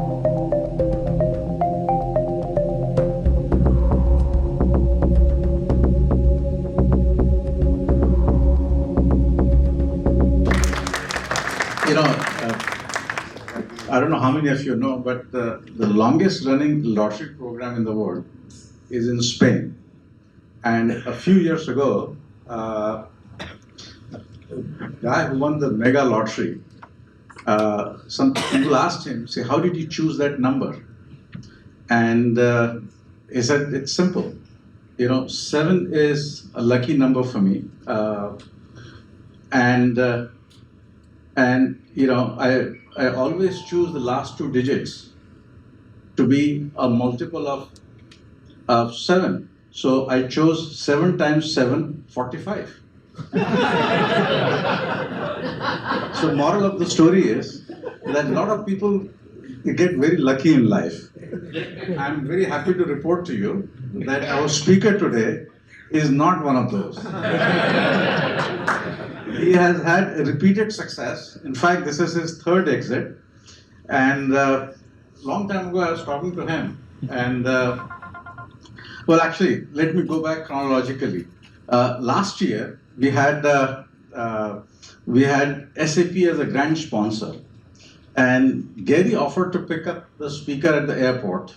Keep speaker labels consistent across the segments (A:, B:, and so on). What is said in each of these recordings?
A: You know, I don't know how many of you know, but the longest running lottery program in the world is in Spain. And a few years ago, a guy who won the mega lottery, some people asked him, say, how did you choose that number? And he said, it's simple. 7 is a lucky number for me. I always choose the last 2 digits to be a multiple of 7. So I chose 7 times 7, 45. So moral of the story is that a lot of people get very lucky in life. I'm very happy to report to you that our speaker today is not one of those. He has had a repeated success. In fact, this is his 3rd exit. And long time ago, I was talking to him. And well, actually, let me go back chronologically. Last year, we had SAP as a grand sponsor. And Gary offered to pick up the speaker at the airport.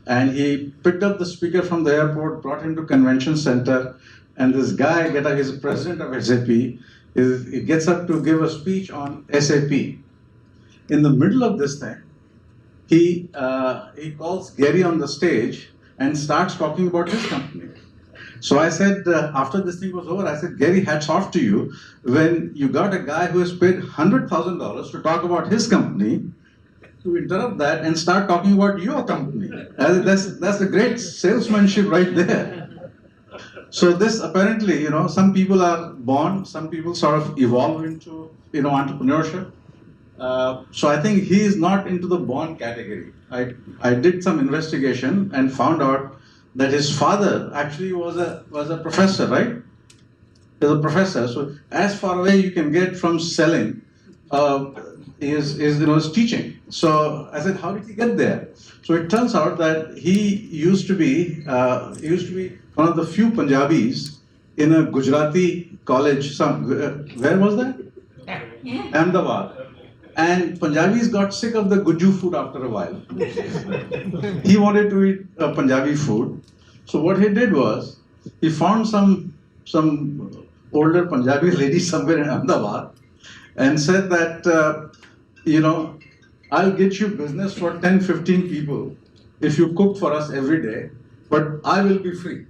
A: And he picked up the speaker from the airport, brought him to convention center. And this guy, he's the president of SAP, he gets up to give a speech on SAP. In the middle of this thing, he calls Gary on the stage and starts talking about his company. So I said, after this thing was over, I said, Gary, hats off to you when you got a guy who has paid $100,000 to talk about his company, to interrupt that and start talking about your company. That's a great salesmanship right there. So this apparently, some people are born, some people sort of evolve into, entrepreneurship. So I think he is not into the born category. I did some investigation and found out that his father actually was a professor, right? He was a professor. So as far away you can get from selling is teaching. So I said, how did he get there? So it turns out that he used to be one of the few Punjabis in a Gujarati college. Where was that? Ahmedabad. And Punjabis got sick of the Guju food after a while. He wanted to eat Punjabi food. So what he did was, he found some older Punjabi lady somewhere in Ahmedabad and said that, I'll get you business for 10, 15 people if you cook for us every day, but I will be free.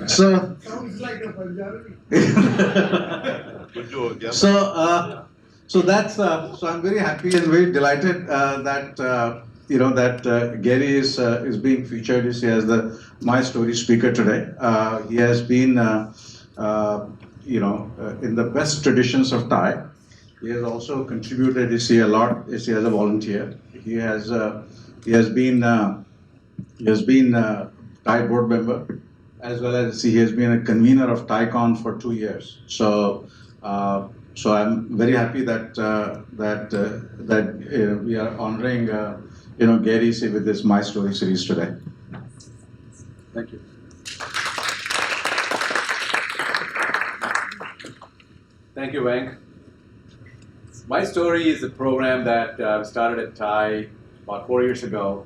A: So, sounds like a Punjabi. So I'm very happy and very delighted that Gary is being featured as the My Story speaker today. He has been in the best traditions of Thai. He has also contributed a lot as a volunteer. He has been Thai board member, as well as he has been a convener of ThaiCon for 2 years. So I'm very happy that we are honoring Gary with this My Story series today. Thank you.
B: Thank you, Venk. My Story is a program that started at Thai about 4 years ago.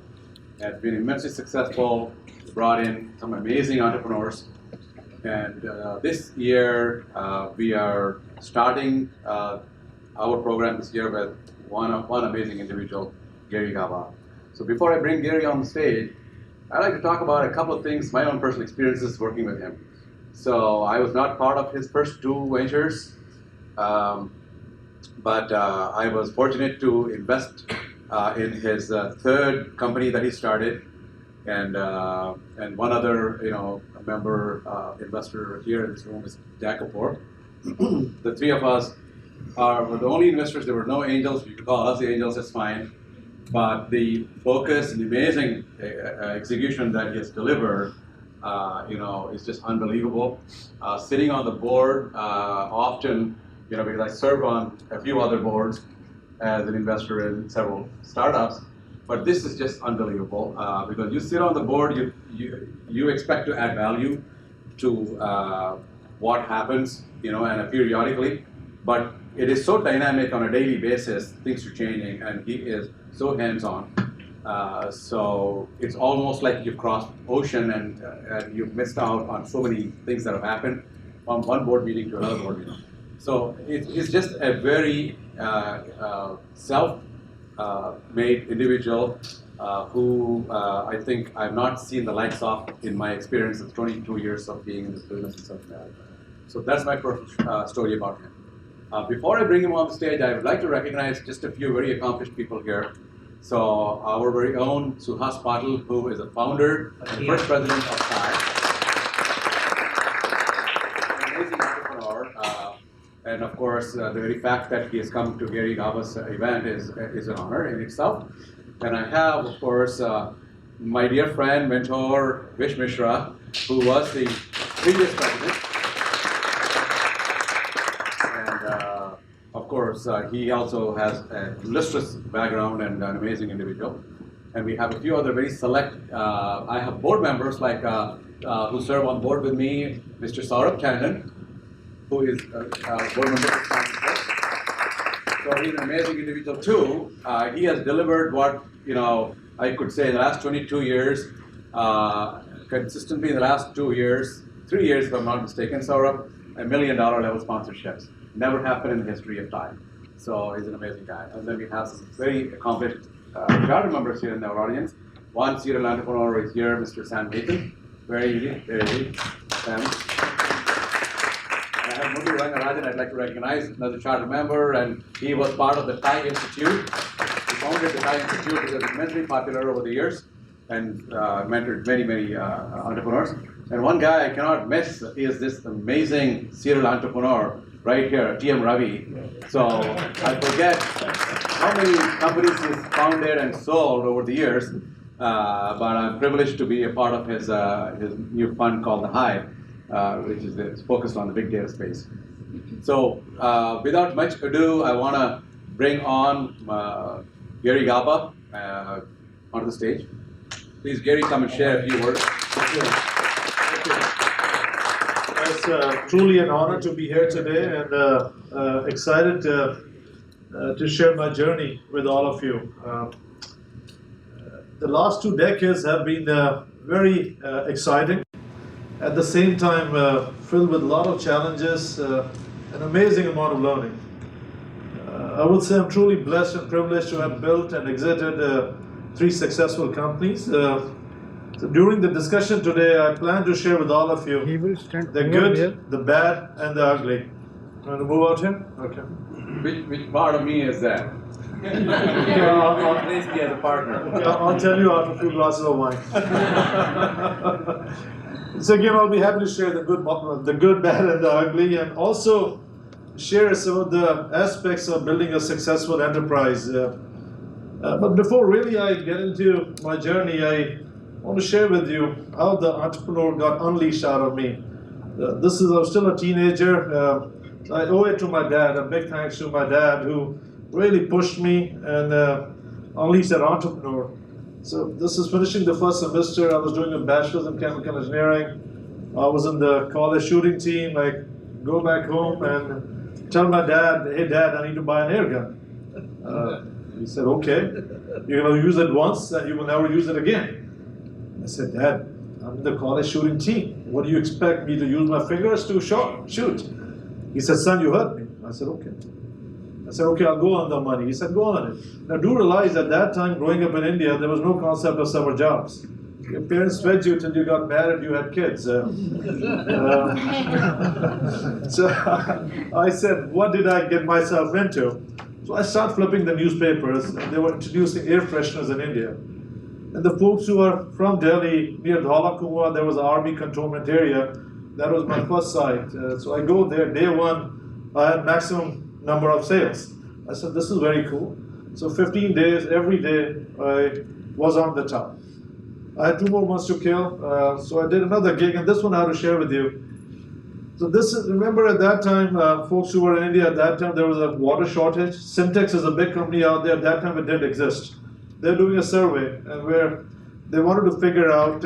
B: It's been immensely successful, brought in some amazing entrepreneurs. And this year, we are starting our program this year with one amazing individual, Gary Gauba. So before I bring Gary on the stage, I'd like to talk about a couple of things, my own personal experiences working with him. So I was not part of his first 2 ventures, but I was fortunate to invest in his 3rd company that he started, and one other member investor here in this room is Jack Kapoor. The 3 of us were the only investors. There were no angels. You could call us the angels, that's fine. But the focus and the amazing execution that he has delivered, is just unbelievable. Sitting on the board often because I serve on a few other boards as an investor in several startups. But this is just unbelievable because you sit on the board, you expect to add value to what happens, and periodically. But it is so dynamic on a daily basis. Things are changing, and he is so hands-on. So it's almost like you've crossed ocean and you've missed out on so many things that have happened from one board meeting to another board meeting. So it's just a very self-made individual who I think I've not seen the likes of in my experience of 22 years of being in this business and something like that. So that's my personal story about him. Before I bring him on the stage, I would like to recognize just a few very accomplished people here. So our very own Suhas Patil, who is a founder and first president of TAI, an amazing entrepreneur. And of course, the very fact that he has come to Gary Gauba's event is an honor in itself. And I have, of course, my dear friend, mentor, Vish Mishra, who was the previous president. Of course, he also has a illustrious background and an amazing individual. And we have a few other very select, I have board members like who serve on board with me, Mr. Saurabh Tandon, who is a board member of Soundbites. So he's an amazing individual too. He has delivered what, I could say in the last 22 years, consistently in the last 3 years, if I'm not mistaken, Saurabh, $1 million level sponsorships. Never happened in the history of time. So he's an amazing guy. And then we have some very accomplished charter members here in our audience. One serial entrepreneur is here, Mr. Sam Nathan. Very easy, Sam. And I have Murthy Rangarajan, I'd like to recognize, another charter member, and he was part of the TAI Institute. He founded the TAI Institute, which was immensely popular over the years and mentored many entrepreneurs. And one guy I cannot miss is this amazing serial entrepreneur right here, TM Ravi. So I forget how many companies he's founded and sold over the years, but I'm privileged to be a part of his new fund called the Hive, which is focused on the big data space. So without much ado, I want to bring on Gary Gauba onto the stage. Please, Gary, come and share a few words.
C: It's truly an honor to be here today and excited to share my journey with all of you. The last 2 decades have been very exciting. At the same time, filled with a lot of challenges, an amazing amount of learning. I would say I'm truly blessed and privileged to have built and exited 3 successful companies. So during the discussion today, I plan to share with all of you the good, the bad, and the ugly. Want to move out here? Okay.
B: Which part of me is that? Place me as a partner.
C: I'll tell you after a few glasses of wine. So again, I'll be happy to share the good, bad, and the ugly, and also share some of the aspects of building a successful enterprise. But before really I get into my journey, I want to share with you how the entrepreneur got unleashed out of me. I was still a teenager. I owe it to my dad. A big thanks to my dad who really pushed me and unleashed that entrepreneur. So this is finishing the first semester. I was doing a bachelor's in chemical engineering. I was in the college shooting team. I go back home and tell my dad, hey dad, I need to buy an air gun. He said, okay, you're going to use it once and you will never use it again. I said, Dad, I'm in the college shooting team. What do you expect me to use my fingers to shoot? He said, son, you hurt me. I said, okay. I said, okay, I'll go on the money. He said, go on it. Now do realize at that time, growing up in India, there was no concept of summer jobs. Your parents fed you till you got married, you had kids. So I said, what did I get myself into? So I started flipping the newspapers, and they were introducing air fresheners in India. And the folks who are from Delhi, near Dhalakua, there was an army cantonment area. That was my first site. So I go there, day one, I had maximum number of sales. I said, this is very cool. So 15 days, every day, I was on the top. I had 2 more months to kill, so I did another gig, and this one I have to share with you. So this is, remember at that time, folks who were in India at that time, there was a water shortage. Syntex is a big company out there. At that time, it didn't exist. They're doing a survey, and where they wanted to figure out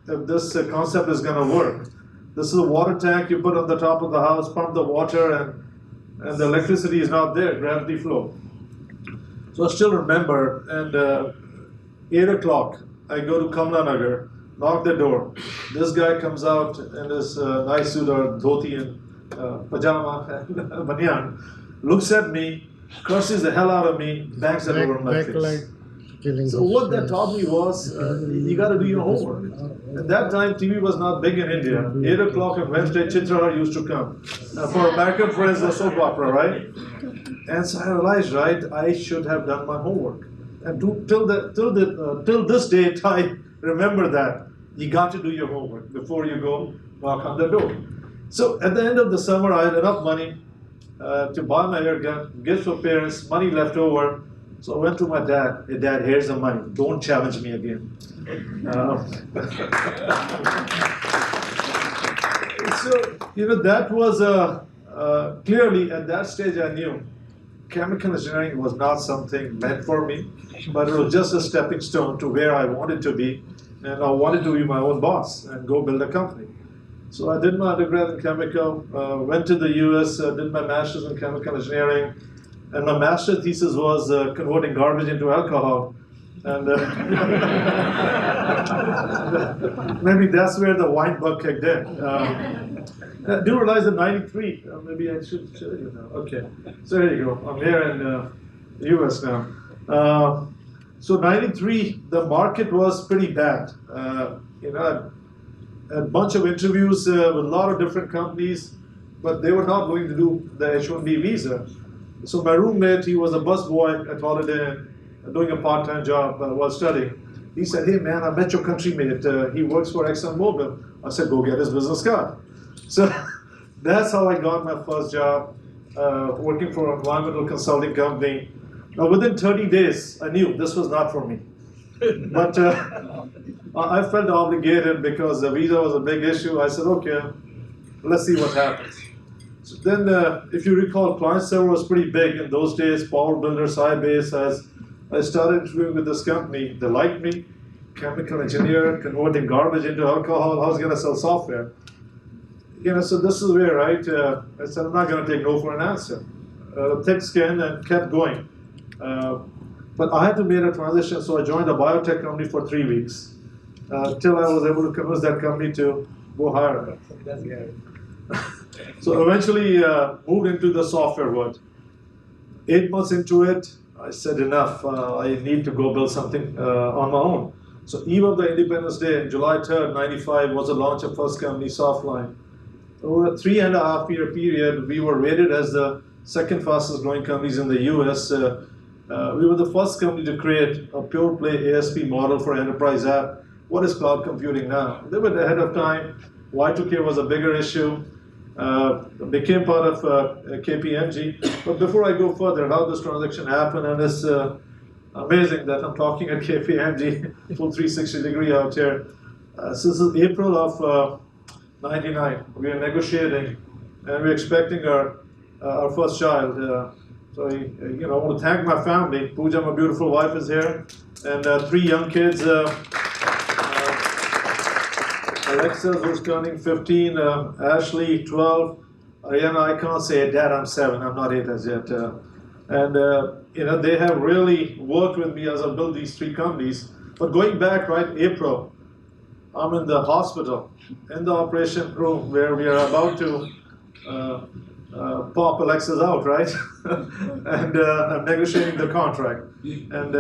C: if this concept is going to work. This is a water tank you put on the top of the house, pump the water, and the electricity is not there, gravity flow. So I still remember, and 8 o'clock, I go to Kamla Nagar, knock the door. This guy comes out in his nice suit or dhoti and pajama and banyan, looks at me, crushes the hell out of me, bangs the door on my face. So what that taught me was, you got to do your homework. At that time, TV was not big in India. 8 o'clock on Wednesday, Chitrahar used to come. For American friends, the soap opera, right? And so I realized, right, I should have done my homework. And till this date, I remember that. You got to do your homework before you go knock on the door. So at the end of the summer, I had enough money to buy my air gun, gifts for parents, money left over. So I went to my dad. Hey, Dad, here's the money. Don't challenge me again. So, that was clearly at that stage I knew chemical engineering was not something meant for me, but it was just a stepping stone to where I wanted to be. And I wanted to be my own boss and go build a company. So I did my undergrad in chemical, went to the US, did my master's in chemical engineering, and my master's thesis was converting garbage into alcohol. And maybe that's where the wine bug kicked in. I do realize in '93, maybe I should show you now. Okay, so there you go. I'm here in the US now. So '93, the market was pretty bad. I had a bunch of interviews with a lot of different companies, but they were not going to do the H-1B visa. So my roommate, he was a busboy at Holiday Inn, doing a part-time job while studying. He said, "Hey man, I met your countrymate. He works for ExxonMobil." I said, "Go get his business card." So that's how I got my first job, working for an environmental consulting company. Now, within 30 days, I knew this was not for me. But I felt obligated because the visa was a big issue. I said, okay, let's see what happens. So then, if you recall, client server was pretty big in those days, Power Builder, Sybase. As I started interviewing with this company, they liked me, chemical engineer, converting garbage into alcohol. I was going to sell software. So this is where, right, I said, I'm not going to take no for an answer. Thick skin and kept going. But I had to make a transition, so I joined a biotech company for 3 weeks, till I was able to convince that company to go hire. That's Gary. So eventually moved into the software world. 8 months into it, I said enough, I need to go build something on my own. So eve of the Independence Day, July 3rd, '95, was the launch of first company, Softline. Over a 3.5 year period, we were rated as the second fastest growing companies in the US. We were the first company to create a pure play ASP model for enterprise app. What is cloud computing now? They were ahead of time. Y2K was a bigger issue. Became part of KPMG. But before I go further, how this transaction happened, and it's amazing that I'm talking at KPMG, full 360 degree out here. Since April of '99, we are negotiating, and we're expecting our first child. So I want to thank my family. Pooja, my beautiful wife, is here, and 3 young kids. Alexa, who's turning 15, Ashley, 12. Ariana, I can't say, Dad, I'm 7. I'm not 8 as yet. They have really worked with me as I build these 3 companies. But going back, right, April, I'm in the hospital, in the operation room where we are about to pop Alexa's out, right? And I'm negotiating the contract. And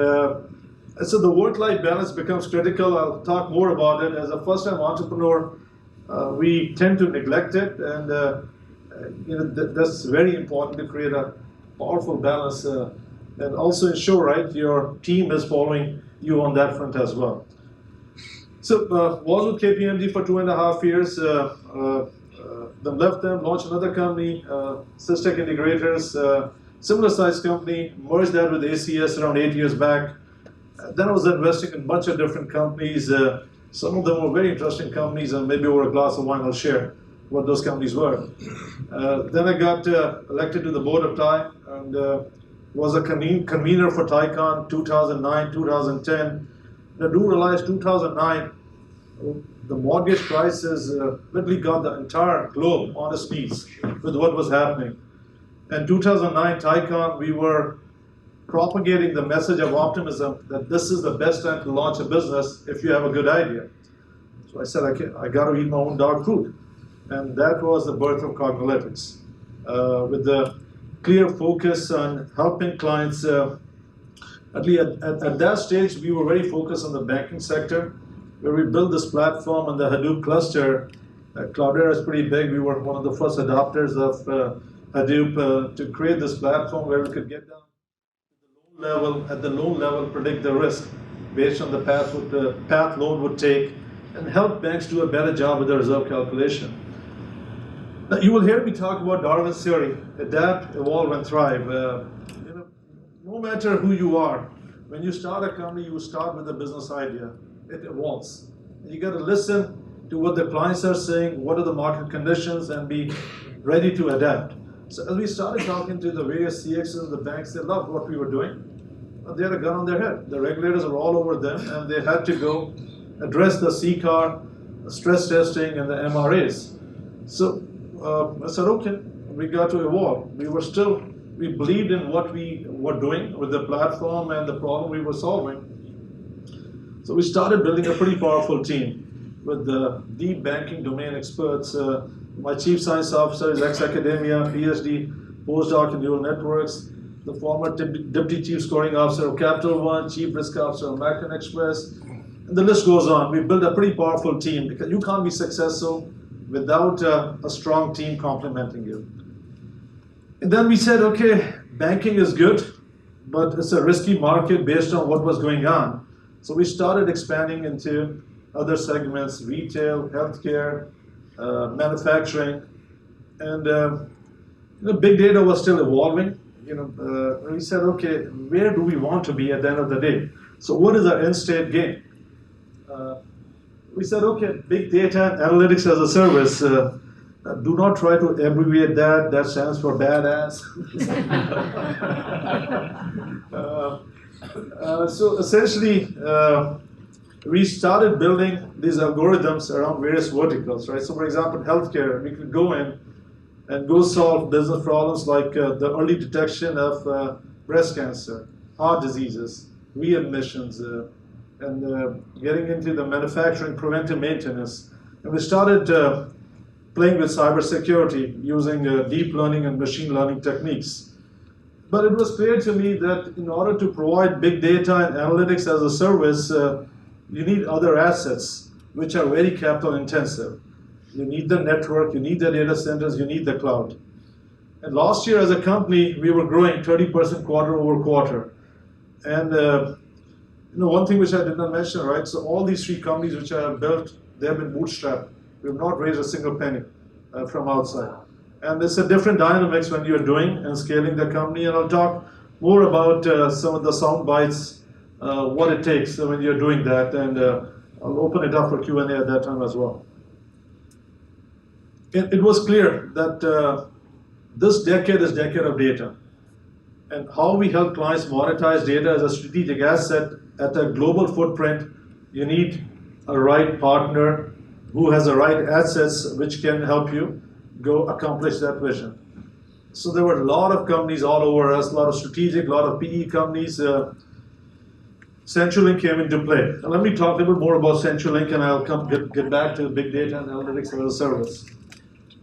C: so the work-life balance becomes critical. I'll talk more about it. As a first-time entrepreneur, we tend to neglect it, and that's very important to create a powerful balance and also ensure, right, your team is following you on that front as well. So was with KPMG for 2.5 years. Then left them, launched another company, Systech Integrators, similar size company, merged that with ACS around 8 years back. Then I was investing in a bunch of different companies. Some of them were very interesting companies, and maybe over a glass of wine I'll share. what those companies were. Then I got elected to the board of TIE and was a convener for TICON 2009, 2010. I do realize 2009, the mortgage crisis literally got the entire globe on its knees with what was happening. In 2009 TICON, we were propagating the message of optimism that this is the best time to launch a business if you have a good idea. So I said, I got to eat my own dog food. And that was the birth of Cognilytics, with the clear focus on helping clients. At least at that stage, we were very focused on the banking sector, where we built this platform on the Hadoop cluster. Cloudera is pretty big. We were one of the first adopters of Hadoop to create this platform where we could get down to the loan level, at the loan level, predict the risk based on the path loan would take, and help banks do a better job with the reserve calculation. Now, you will hear me talk about Darwin's theory: adapt, evolve, and thrive. No matter who you are, when you start a company, you start with a business idea. It evolves. And you got to listen to what the clients are saying, what are the market conditions, and be ready to adapt. So as we started talking to the various CXs, the banks, they loved what we were doing. They had a gun on their head. The regulators were all over them, and they had to go address the CCAR, the stress testing, and the MRAs. So I said, okay, we got to evolve. We believed in what we were doing with the platform and the problem we were solving. So we started building a pretty powerful team with the deep banking domain experts. My chief science officer is ex-academia, PhD, postdoc in neural networks, the former deputy chief scoring officer of Capital One, chief risk officer of American Express, and the list goes on. We built a pretty powerful team because you can't be successful without a strong team complementing you. And then we said, okay, banking is good, but it's a risky market based on what was going on. So we started expanding into other segments: retail, healthcare, manufacturing, and big data was still evolving. We said, okay, where do we want to be at the end of the day? So what is our end state game? We said, okay, big data analytics as a service. Do not try to abbreviate that. That stands for badass. So essentially, we started building these algorithms around various verticals, right? So for example, healthcare, we could go in and go solve business problems like the early detection of breast cancer, heart diseases, readmissions, and getting into the manufacturing preventive maintenance. And we started playing with cybersecurity using deep learning and machine learning techniques. But it was clear to me that in order to provide big data and analytics as a service, you need other assets which are very capital intensive. You need the network, you need the data centers, you need the cloud. And last year as a company, we were growing 30% quarter over quarter. And one thing which I did not mention, right? So all these three companies which I have built, they have been bootstrapped. We have not raised a single penny from outside. And it's a different dynamics when you're doing and scaling the company. And I'll talk more about some of the Soundbites, what it takes when you're doing that. And I'll open it up for Q&A at that time as well. It was clear that this decade is decade of data. And how we help clients monetize data as a strategic asset at a global footprint, you need a right partner who has the right assets which can help you go accomplish that vision. So there were a lot of companies all over us, a lot of strategic, a lot of PE companies. Centrallink came into play. And let me talk a little bit more about Centrallink, and I'll get back to big data and analytics as a service.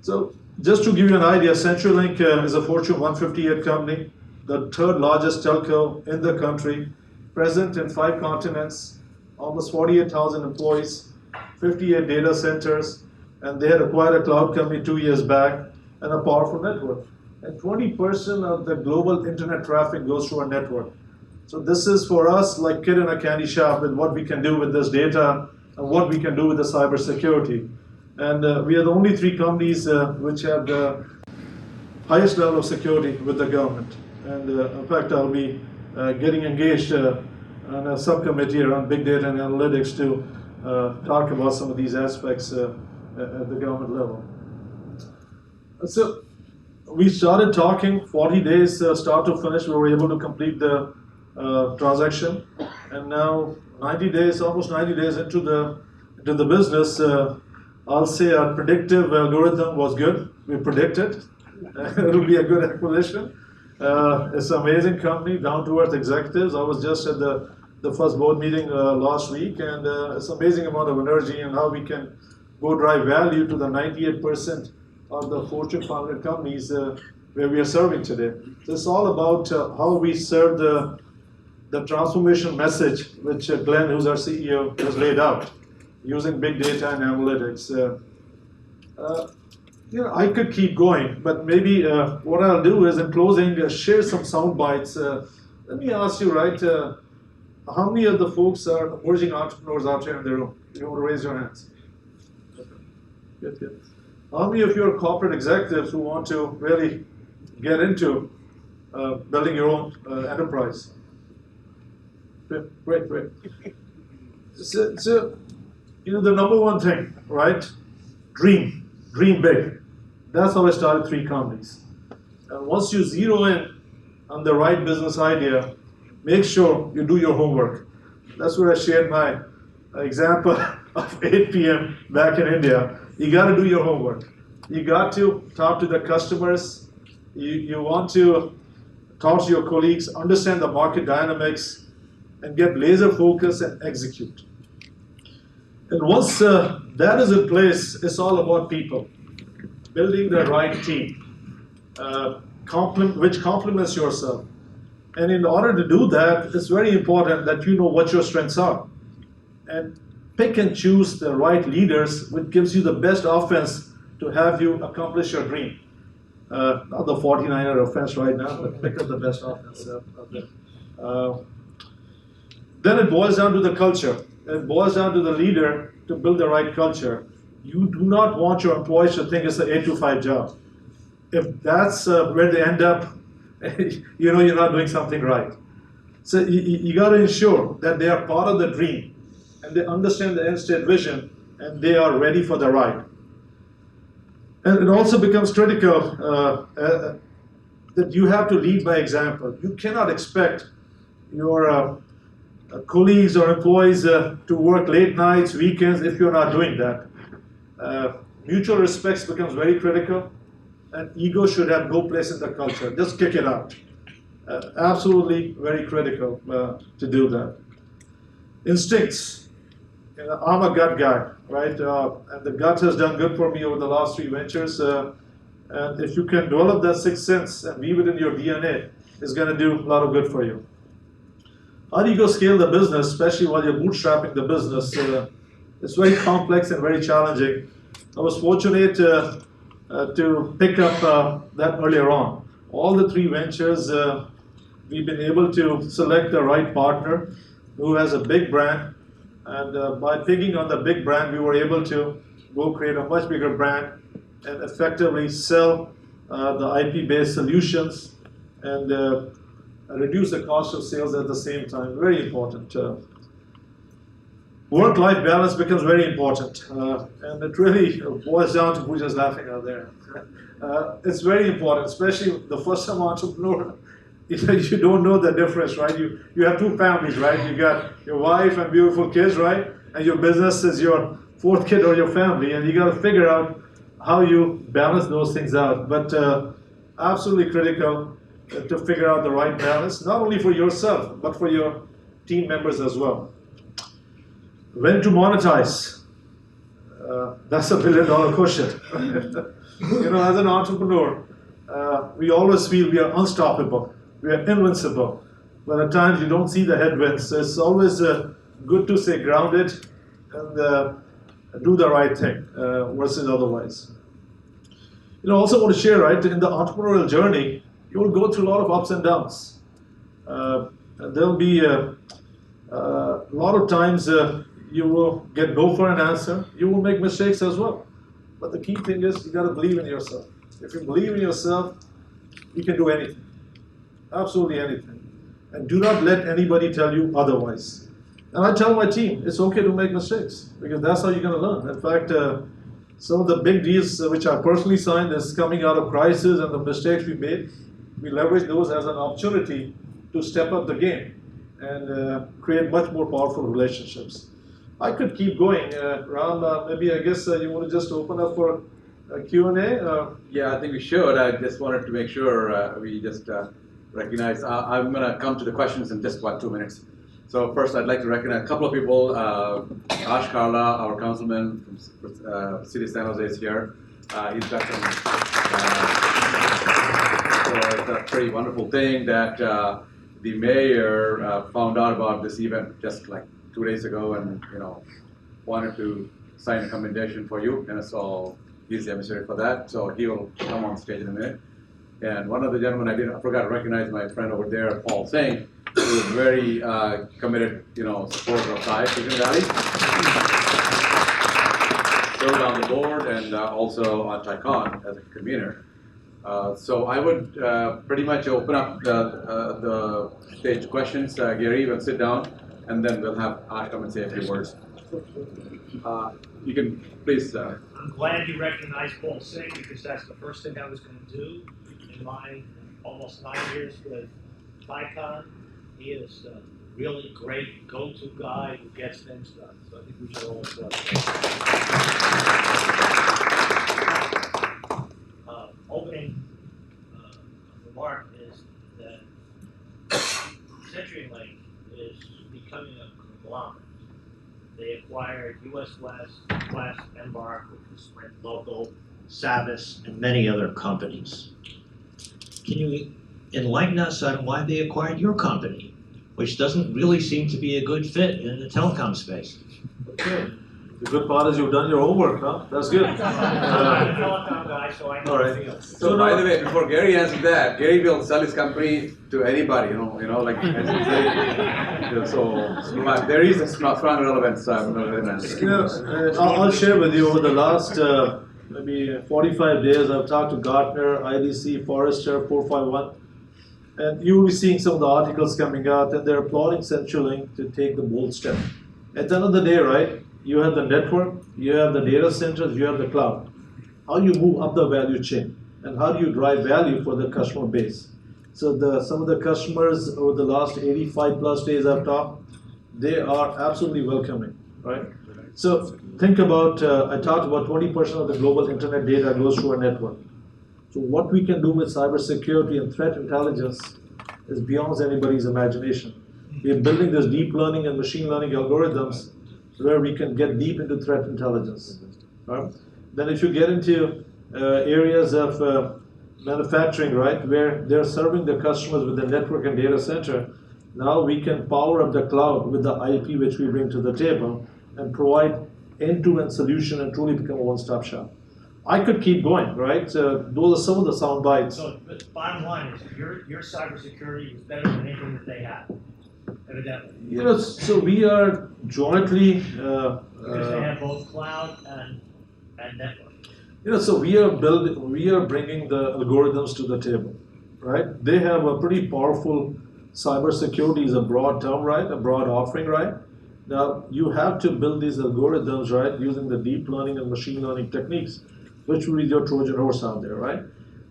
C: So just to give you an idea, Centrallink is a Fortune 158 company, the third largest telco in the country, present in 5 continents, almost 48,000 employees, 58 data centers, and they had acquired a cloud company 2 years back, and a powerful network. And 20% of the global internet traffic goes through our network. So this is for us like kid in a candy shop with what we can do with this data and what we can do with the cybersecurity. And we are the only 3 companies which have the highest level of security with the government. And in fact, I'll be getting engaged on a subcommittee around big data and analytics to talk about some of these aspects at the government level. So we started talking 40 days start to finish. We were able to complete the transaction, and now 90 days, almost 90 days into the business, I'll say our predictive algorithm was good. We predicted it'll be a good acquisition. It's an amazing company, down to earth executives. I was just at the first board meeting last week, and it's an amazing amount of energy and how we can go drive value to the 98% of the Fortune 500 companies where we are serving today. So it's all about how we serve the transformation message, which Glenn, who's our CEO, has laid out, using big data and analytics. I could keep going, but maybe what I'll do is, in closing, share some sound bites. Let me ask you, right, how many of the folks are emerging entrepreneurs out here in the room? You want to raise your hands? Good, good. How many of you are corporate executives who want to really get into building your own enterprise? Great, great. So, the number one thing, right? Dream big. That's how I started 3 companies. And once you zero in on the right business idea, make sure you do your homework. That's where I shared my example of 8 p.m. back in India. You got to do your homework. You got to talk to the customers. You want to talk to your colleagues, understand the market dynamics, and get laser focused and execute. And once that is in place, it's all about people. Building the right team, which complements yourself. And in order to do that, it's very important that you know what your strengths are. And pick and choose the right leaders, which gives you the best offense to have you accomplish your dream. Not the 49er offense right now, but pick up the best offense out there. Then it boils down to the culture. It boils down to the leader to build the right culture. You do not want your employees to think it's an 8 to 5 job. If that's where they end up, you're not doing something right. So you got to ensure that they are part of the dream, and they understand the end state vision, and they are ready for the ride. And it also becomes critical that you have to lead by example. You cannot expect your colleagues or employees to work late nights, weekends, if you're not doing that. Mutual respect becomes very critical, and ego should have no place in the culture. Just kick it out. Absolutely very critical to do that. Instincts. I'm a gut guy, right? And the gut has done good for me over the last 3 ventures. And if you can develop that 6th sense and weave it in your DNA, it's going to do a lot of good for you. How do you go scale the business, especially while you're bootstrapping the business? It's very complex and very challenging. I was fortunate to pick up that earlier on. All the 3 ventures, we've been able to select the right partner who has a big brand. And by picking on the big brand, we were able to go create a much bigger brand and effectively sell the IP-based solutions and reduce the cost of sales at the same time. Very important. Work-life balance becomes very important, and it really boils down to who's just laughing out there. It's very important, especially the first-time entrepreneur. You don't know the difference, right? You have 2 families, right? You got your wife and beautiful kids, right? And your business is your 4th kid or your family, and you got to figure out how you balance those things out. But absolutely critical to figure out the right balance, not only for yourself, but for your team members as well. When to monetize? That's a $1 billion question. As an entrepreneur, we always feel we are unstoppable, we are invincible. But at times you don't see the headwinds. So it's always good to stay grounded and do the right thing versus otherwise. Also want to share, right, in the entrepreneurial journey, you will go through a lot of ups and downs. There'll be a lot of times you will get no for an answer. You will make mistakes as well. But the key thing is you got to believe in yourself. If you believe in yourself, you can do anything. Absolutely anything. And do not let anybody tell you otherwise. And I tell my team, it's okay to make mistakes because that's how you're going to learn. In fact, some of the big deals which I personally signed is coming out of crisis and the mistakes we made. We leverage those as an opportunity to step up the game and create much more powerful relationships. I could keep going. Ram, maybe I guess you want to just open up for Q&A?
B: Yeah, I think we should. I just wanted to make sure we just recognize. I'm going to come to the questions in just about 2 minutes. So first, I'd like to recognize a couple of people. Ash Karla, our councilman from City of San Jose, is here. He's got some. So it's a pretty wonderful thing that the mayor found out about this event just like 2 days ago, and wanted to sign a commendation for you, and so he's the emissary for that. So he will come on stage in a minute. And one of the gentlemen I forgot to recognize, my friend over there, Paul Singh, who is very committed, supporter of Thai Silicon Valley. Served on the board and also on TiCon as a convener. So I would pretty much open up the stage to questions. Gary, you can sit down, and then we'll have Ash come and say a few words. You can please.
D: I'm glad you recognized Paul Singh, because that's the first thing I was going to do in my almost 9 years with TiCon. He is a really great go-to guy who gets things done. So I think we should all applaud him. Opening remark is that Centrallink is becoming a conglomerate. They acquired US West, Embark, which was Sprint Local, Savvis, and many other companies. Can you enlighten us on why they acquired your company, which doesn't really seem to be a good fit in the telecom space?
C: Okay. The good part is you've done your homework, huh? That's good.
D: I'm a telecom guy, so I know everything else.
B: So by the way, before Gary answers that, Gary will sell his company to anybody, like as you say. So there is a strong relevance.
C: I'll share with you over the last maybe 45 days. I've talked to Gartner, IDC, Forrester, 451, and you will be seeing some of the articles coming out, and they're applauding Centrallink to take the bold step. At the end of the day, right? You have the network, you have the data centers, you have the cloud. How you move up the value chain, and how do you drive value for the customer base? So some of the customers over the last 85 plus days I've talked, they are absolutely welcoming, right? So think about, I talked about 20% of the global internet data goes through our network. So what we can do with cybersecurity and threat intelligence is beyond anybody's imagination. We're building this deep learning and machine learning algorithms where we can get deep into threat intelligence. Right? Then if you get into areas of manufacturing, right, where they're serving the customers with the network and data center, now we can power up the cloud with the IP which we bring to the table and provide end-to-end solution and truly become a one-stop shop. I could keep going, right? Those are some of the sound bites.
D: So the bottom line is your cybersecurity is better than anything that they have, evidently.
C: So we are jointly
D: because they have both cloud and network.
C: So we are bringing the algorithms to the table, right? They have a pretty powerful cybersecurity is a broad term, right? A broad offering, right? Now you have to build these algorithms, right, using the deep learning and machine learning techniques, which will be your Trojan horse out there, right?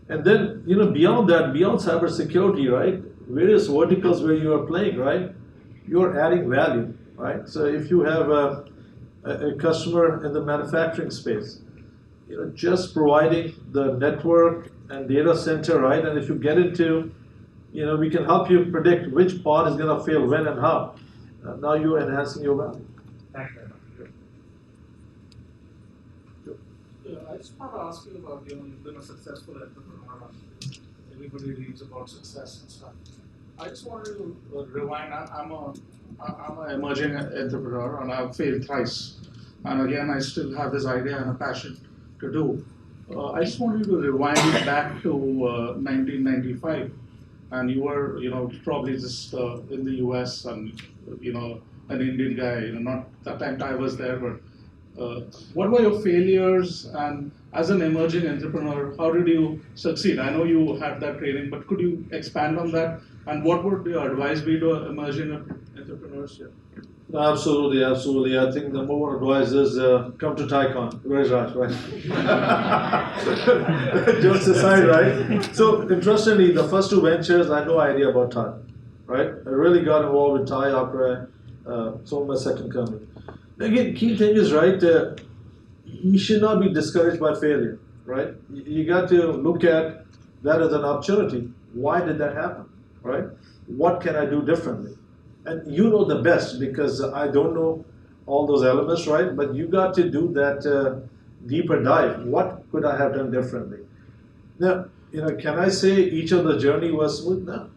C: And then, beyond that, beyond cybersecurity, right, various verticals where you are playing, right, you're adding value, right? So if you have a customer in the manufacturing space, just providing the network and data center, right, and if you get into, we can help you predict which part is going to fail when and how. Now you're enhancing your value.
D: Thank you very much.
E: I just want to ask you about, you've been a successful entrepreneur. Everybody reads about success and stuff. I just wanted to rewind. I'm an emerging entrepreneur, and I've failed thrice. And again, I still have this idea and a passion to do. I just wanted to rewind back to 1995, and you were, probably just in the US, and an Indian guy. Not that time I was there, but. What were your failures, and as an emerging entrepreneur, how did you succeed? I know you had that training, but could you expand on that? And what would your advice be to emerging entrepreneurs here?
C: Absolutely, absolutely. I think the number one advice is come to Tycon. Where is Raj, right? Jokes aside, right? So, interestingly, the first two ventures, I had no idea about Thai, right? I really got involved with Thai after I sold my second company. Again, key thing is, right, you should not be discouraged by failure, right? You got to look at that as an opportunity. Why did that happen, right? What can I do differently? And you know the best because I don't know all those elements, right? But you got to do that deeper dive. What could I have done differently? Now, can I say each of the journey was smooth? No.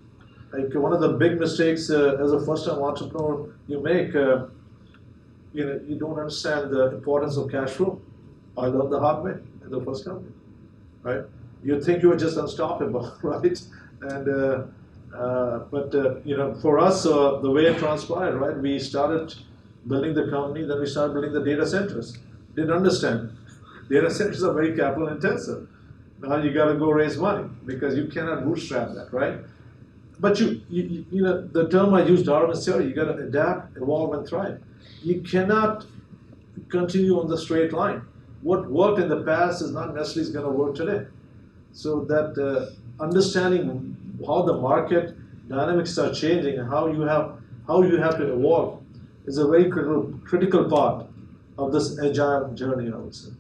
C: Like one of the big mistakes as a first-time entrepreneur you make, you don't understand the importance of cash flow. I learned the hard way in the first company, right? You think you were just unstoppable, right? And but for us, the way it transpired, right? We started building the company, then we started building the data centers. Didn't understand. Data centers are very capital intensive. Now you got to go raise money because you cannot bootstrap that, right? But the term I used, Darwin's theory, you got to adapt, evolve, and thrive. You cannot continue on the straight line. What worked in the past is not necessarily going to work today. So that understanding how the market dynamics are changing and how you have to evolve is a very critical part of this agile journey, I would say.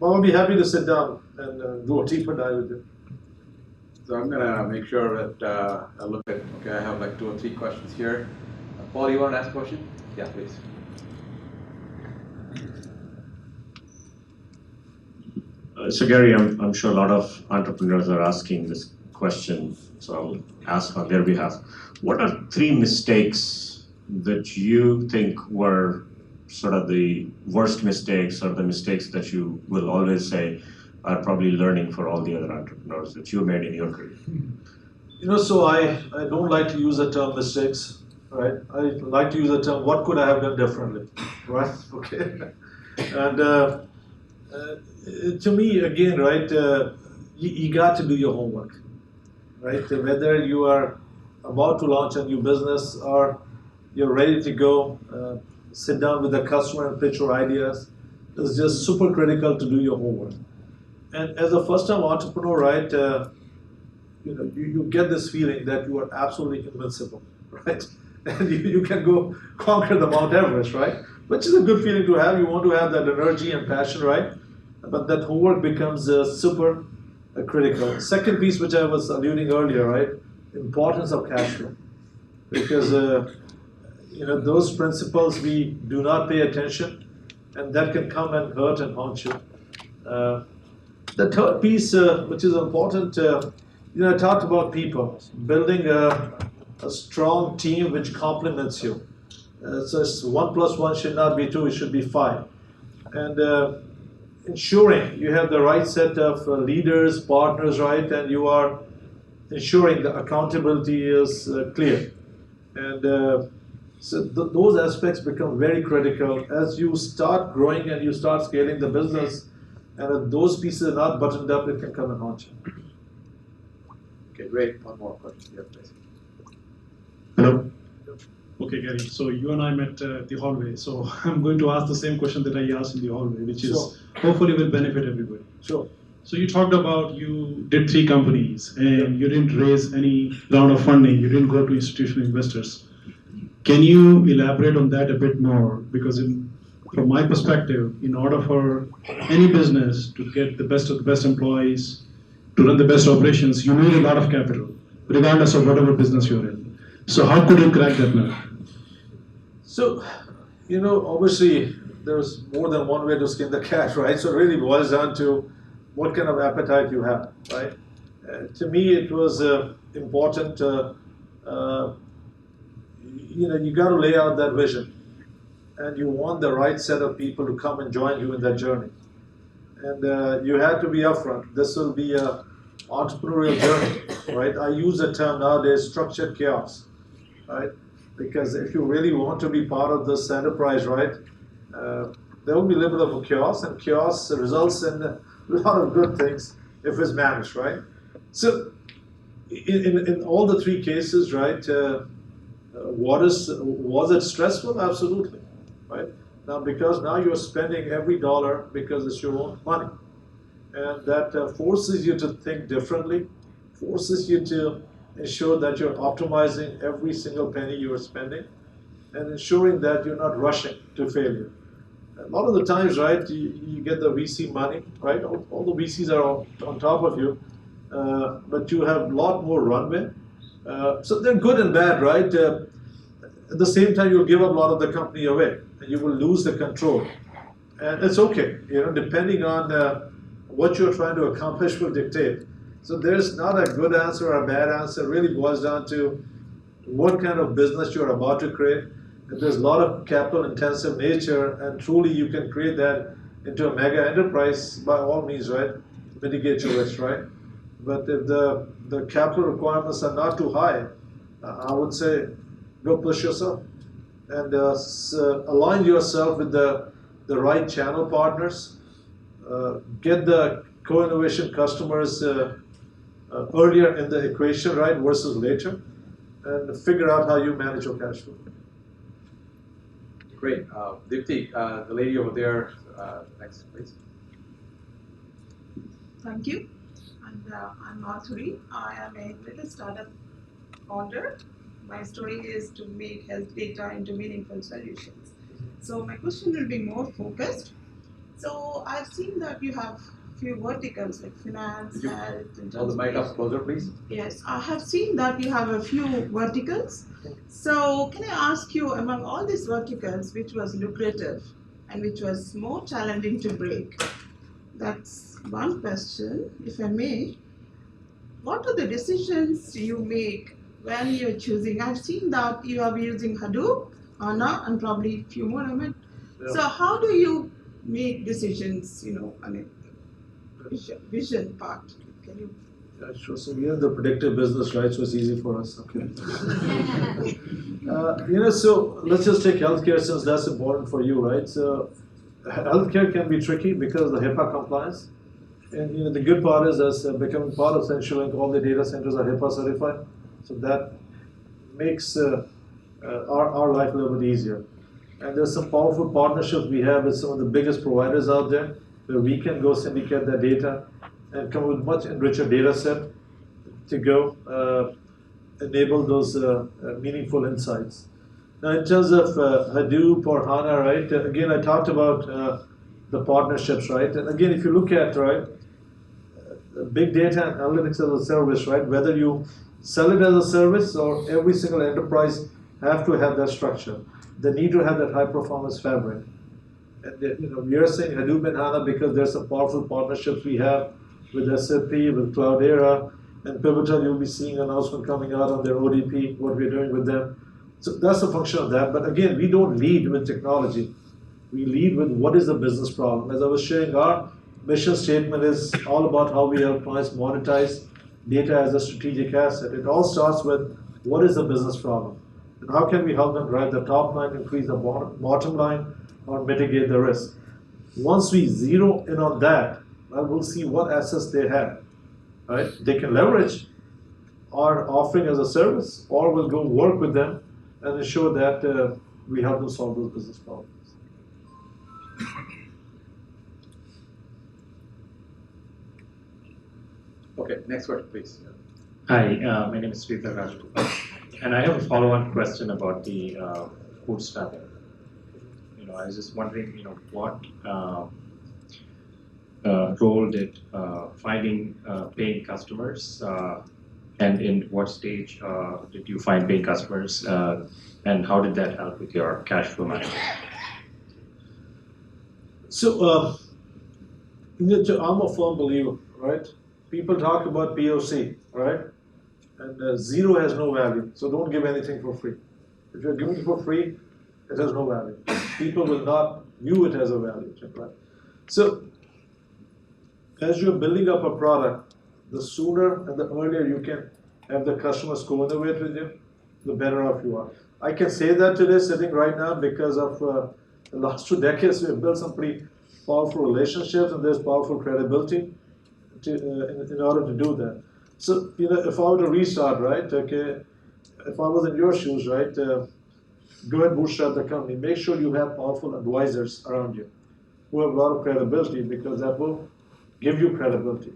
C: But I'll be happy to sit down and do a deeper dive with you.
B: So I'm gonna make sure that I look at. Okay, I have like 2 or 3 questions here. Paul, you want to ask a question? Yeah, please.
F: So Gary, I'm sure a lot of entrepreneurs are asking this question, so I'll ask on their behalf. What are 3 mistakes that you think were sort of the worst mistakes or the mistakes that you will always say are probably learning for all the other entrepreneurs that you made in your career?
C: So I don't like to use the term mistakes, right? I like to use the term what could I have done differently, right? Okay. And to me, again, right, you got to do your homework, right? Whether you are about to launch a new business or you're ready to go, sit down with the customer and pitch your ideas, it's just super critical to do your homework. And as a first-time entrepreneur, right, you get this feeling that you are absolutely invincible, right? And you can go conquer the Mount Everest, right? Which is a good feeling to have. You want to have that energy and passion, right? But that homework becomes super critical. Second piece, which I was alluding earlier, right? Importance of cash flow. Because, those principles we do not pay attention, and that can come and hurt and haunt you. The third piece, which is important, I talked about people, building a strong team which complements you. So 1 + 1 should not be 2, it should be 5. And ensuring you have the right set of leaders, partners, right, and you are ensuring the accountability is clear. And so those aspects become very critical as you start growing and you start scaling the business. And if those pieces are not buttoned up, it can come and haunt you.
B: Okay, great. One more question. Yeah, please.
F: Hello.
G: Okay, Gary. So you and I met the hallway. So I'm going to ask the same question that I asked in the hallway, which is hopefully will benefit everybody.
C: Sure.
G: So you talked about you did 3 companies and you didn't raise any round of funding. You didn't go to institutional investors. Can you elaborate on that a bit more? Because from my perspective, in order for any business to get the best of the best employees, to run the best operations, you need a lot of capital, regardless of whatever business you're in. So how could you crack that nut?
C: So, obviously, there's more than one way to skin the cat, right? So it really boils down to what kind of appetite you have, right? To me, it was important, you got to lay out that vision. And you want the right set of people to come and join you in that journey. And you have to be upfront. This will be an entrepreneurial journey, right? I use the term nowadays, structured chaos, right? Because if you really want to be part of this enterprise, right, there will be a little bit of chaos, and chaos results in a lot of good things if it's managed, right? So in all the 3 cases, right, Was it stressful? Absolutely, right? Now, because now you're spending every dollar because it's your own money. And that forces you to think differently, forces you to ensure that you're optimizing every single penny you are spending, and ensuring that you're not rushing to failure. A lot of the times, right, you get the VC money, right? All the VCs are on top of you, but you have a lot more runway. So they're good and bad, right? At the same time, you'll give up a lot of the company away, and you will lose the control. And it's okay, depending on what you're trying to accomplish will dictate. So there's not a good answer or a bad answer. It really boils down to what kind of business you're about to create. If there's a lot of capital-intensive nature, and truly you can create that into a mega enterprise, by all means, right? Mitigate your risk, right? But if the capital requirements are not too high, I would say go push yourself and align yourself with the right channel partners. Get the co-innovation customers earlier in the equation, right, versus later, and figure out how you manage your cash flow.
B: Great. Dipti, the lady over there, next, please.
H: Thank you. And I'm Madhuri. I am a little startup founder. My story is to make health data into meaningful solutions. So my question will be more focused. So I've seen that you have few verticals like finance, health, and
B: Hold the mic up closer, please.
H: Yes, I have seen that you have a few verticals. So can I ask you, among all these verticals, which was lucrative and which was more challenging to break? That's one question, if I may. What are the decisions you make when you're choosing? I've seen that you are using Hadoop, HANA, and probably a few more.
C: Yeah.
H: So how do you make decisions, vision part? Can you?
C: Yeah, sure. So we are in the predictive business, right? So it's easy for us. Okay. So let's just take healthcare since that's important for you, right? So healthcare can be tricky because of the HIPAA compliance. And the good part is as becoming part of Centrallink, all the data centers are HIPAA certified. So that makes our life a little bit easier. And there's some powerful partnerships we have with some of the biggest providers out there where we can go syndicate that data and come with much enriched data set to go enable those meaningful insights. Now, in terms of Hadoop or HANA, right? Again, I talked about the partnerships, right? And again, if you look at big data and analytics as a service, right? Whether you sell it as a service or every single enterprise have to have that structure. They need to have that high performance fabric. And we are saying Hadoop and HANA because there's some powerful partnerships we have with SAP, with Cloudera, and Pivotal. You'll be seeing an announcement coming out on their ODP, what we're doing with them. So that's a function of that. But again, we don't lead with technology. We lead with what is the business problem. As I was sharing, our mission statement is all about how we help clients monetize data as a strategic asset. It all starts with what is the business problem and how can we help them drive the top line, increase the bottom line, or mitigate the risk. Once we zero in on that, we'll see what assets they have. Right? They can leverage our offering as a service, or we'll go work with them and ensure that we help them solve those business problems.
B: Okay, next question, please.
I: Hi, my name is Sridhar Rajgopal, and I have a follow-on question about the bootstrapping. I was just wondering, what role did finding paying customers, and in what stage did you find paying customers, and how did that help with your cash flow management?
C: So, I'm a firm believer, right? People talk about POC, right? And zero has no value, so don't give anything for free. If you're giving it for free, it has no value. People will not view it as a value, right? So, as you're building up a product, the sooner and the earlier you can have the customers co-innovate with you, the better off you are. I can say that today, sitting right now, because of the last 2 decades, we've built some pretty powerful relationships, and there's powerful credibility in order to do that. So, if I were to restart, right, okay, if I was in your shoes, right, go ahead, bootstrap the company. Make sure you have powerful advisors around you who have a lot of credibility, because that will give you credibility,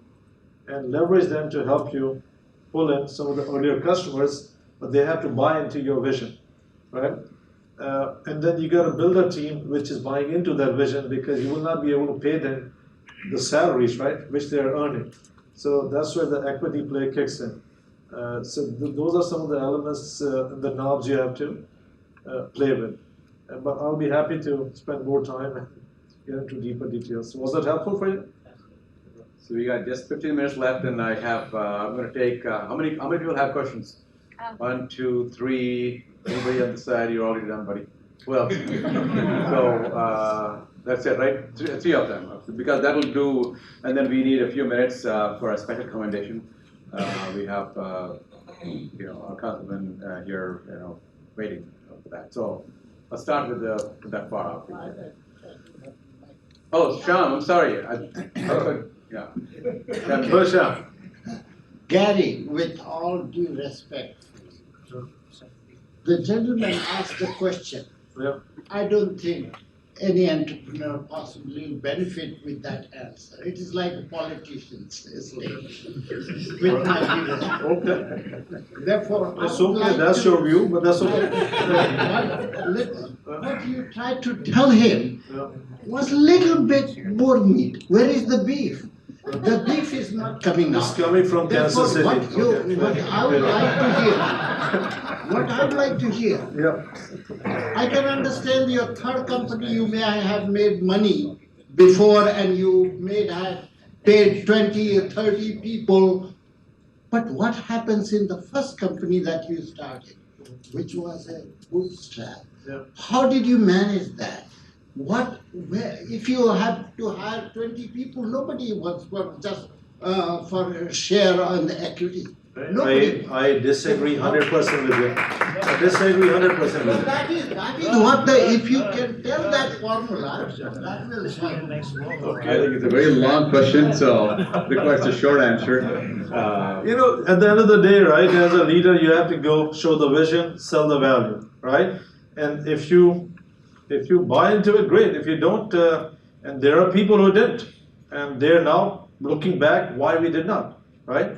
C: and leverage them to help you pull in some of the earlier customers, but they have to buy into your vision, right? And then you got to build a team which is buying into that vision, because you will not be able to pay them the salaries, right, which they are earning. So that's where the equity play kicks in. Those are some of the elements, the knobs you have to play with. But I'll be happy to spend more time and get into deeper details. Was that helpful for you?
B: So we got just 15 minutes left, and I have, I'm going to take, how many people have questions? 1, 2, 3, anybody on the side? You're already done, buddy. Well, so that's it, right? Three of them, because that will do, and then we need a few minutes for a special commendation. We have, our councilman here, waiting for that. So I'll start with that part out. Oh, Shyam, I'm sorry. Yeah. Go, Shyam.
J: Gary, with all due respect, the gentleman asked a question.
C: Yeah.
J: I don't think any entrepreneur possibly will benefit with that answer. It is like a politician's stage. With my due respect.
C: Okay.
J: Therefore, I
C: It's
J: would
C: okay,
J: like
C: that's
J: to-
C: your view, but that's okay.
J: What you tried to tell him
C: Yeah.
J: was a little bit more meat. Where is the beef? The beef is not coming
C: It's
J: out.
C: coming from
J: Therefore,
C: Kansas City.
J: what I would like to hear, what I would like to hear,
C: Yeah.
J: I can understand your third company, you may have made money before and you may have paid 20 or 30 people. But what happens in the first company that you started, which was a bootstrap?
C: Yeah.
J: How did you manage that? If you have to hire 20 people, nobody wants for just for a share on the equity. Nobody.
C: I disagree 100% with you. I disagree 100% with
J: So
C: you.
J: that is what if you can tell that formula, that will help.
B: I think it's a very long question, so requires a short answer.
C: At the end of the day, right, as a leader, you have to go show the vision, sell the value, right? And if you buy into it, great. If you don't, and there are people who didn't, and they're now looking back why we did not, right?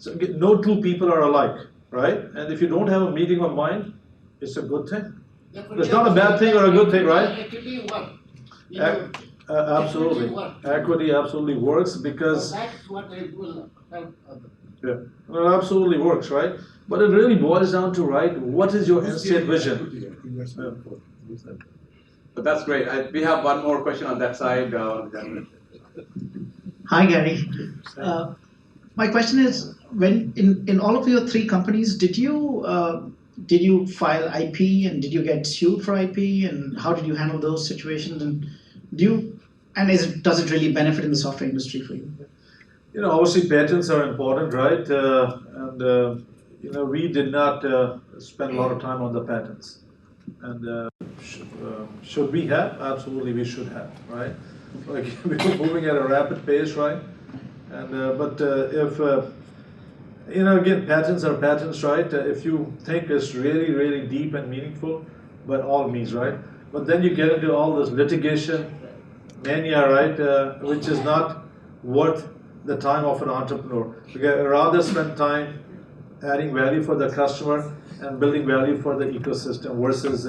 C: So no two people are alike, right? And if you don't have a meeting of mind, it's a good thing. It's not a bad thing or a good thing, right?
J: Equity what?
C: Absolutely. Equity absolutely works because
J: That's what it will help others.
C: yeah, it absolutely works, right? But it really boils down to, right, what is your end state vision?
B: But that's great. We have one more question on that side.
K: Hi, Gary. My question is, when in all of your three companies, did you file IP and did you get sued for IP, and how did you handle those situations? And does it really benefit in the software industry for you?
C: Obviously patents are important, right? We did not spend a lot of time on the patents. And should we have? Absolutely, we should have, right? Like, we're moving at a rapid pace, right? And if again, patents are patents, right? If you think it's really, really deep and meaningful, by all means, right? But then you get into all this litigation mania, right? Which is not worth the time of an entrepreneur. You rather spend time adding value for the customer and building value for the ecosystem versus.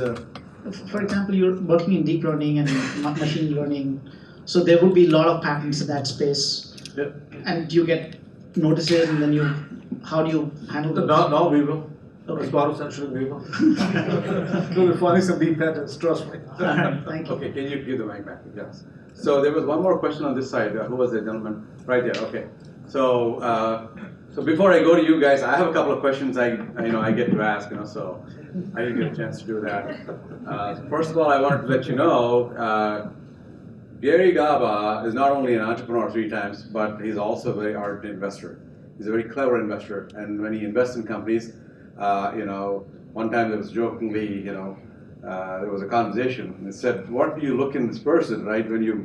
K: For example, you're working in deep learning and machine learning, so there would be a lot of patents in that space.
C: Yeah.
K: And you get notices, and then how do you handle those?
C: No, we will.
K: Okay.
C: As part of Centrallink, we will. We'll be finding some deep patents, trust me.
K: Thank you.
B: Okay, can you give the mic back? Yes. So there was one more question on this side. Who was the gentleman? Right there. Okay. So before I go to you guys, I have a couple of questions I get to ask. So I didn't get a chance to do that. First of all, I wanted to let you know. Gary Gauba is not only an entrepreneur 3 times, but he's also a very ardent investor. He's a very clever investor, and when he invests in companies, one time there was jokingly, there was a conversation, and it said, "What do you look in this person, right? When you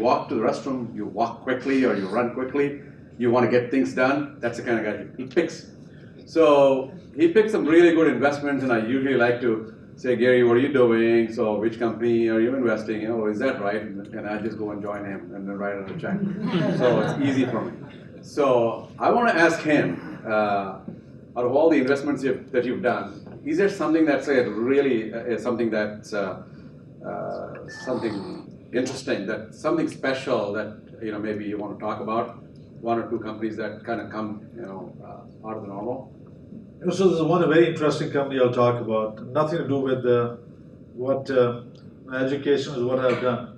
B: walk to the restroom, you walk quickly or you run quickly. You want to get things done. That's the kind of guy he picks." So he picked some really good investments, and I usually like to say, Gary, what are you doing? So which company are you investing in? Oh, is that right? And I just go and join him and then write on a check. So it's easy for me. So I want to ask him, out of all the investments that you've done, is there something that's really something that's something interesting, that something special that maybe you want to talk about? One or two companies that kind of come out of the normal.
C: So there's one very interesting company I'll talk about. Nothing to do with what my education is, what I've done.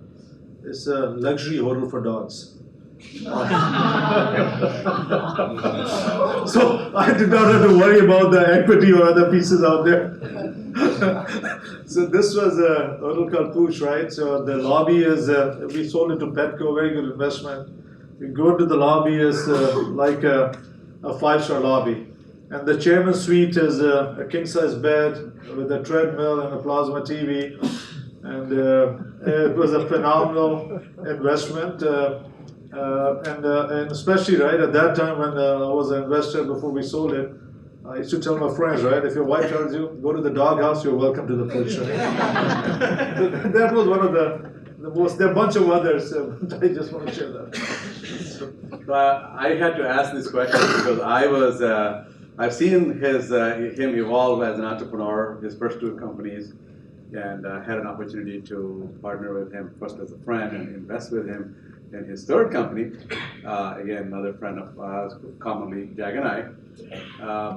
C: It's a luxury hotel for dogs. So I did not have to worry about the equity or other pieces out there. So this was a hotel called Pooch, right? So the lobby is, we sold it to Petco, very good investment. You go to the lobby, is like a 5-star lobby. And the chairman's suite is a king-size bed with a treadmill and a plasma TV. And it was a phenomenal investment. And especially right at that time when I was an investor before we sold it, I used to tell my friends, right, if your wife tells you, go to the doghouse, you're welcome to the Pooch. That was one of the most, there are a bunch of others, but I just want to share that.
B: I had to ask this question because I've seen him evolve as an entrepreneur, his first 2 companies, and had an opportunity to partner with him first as a friend and invest with him in his 3rd company. Again, another friend of ours, commonly Jag and I.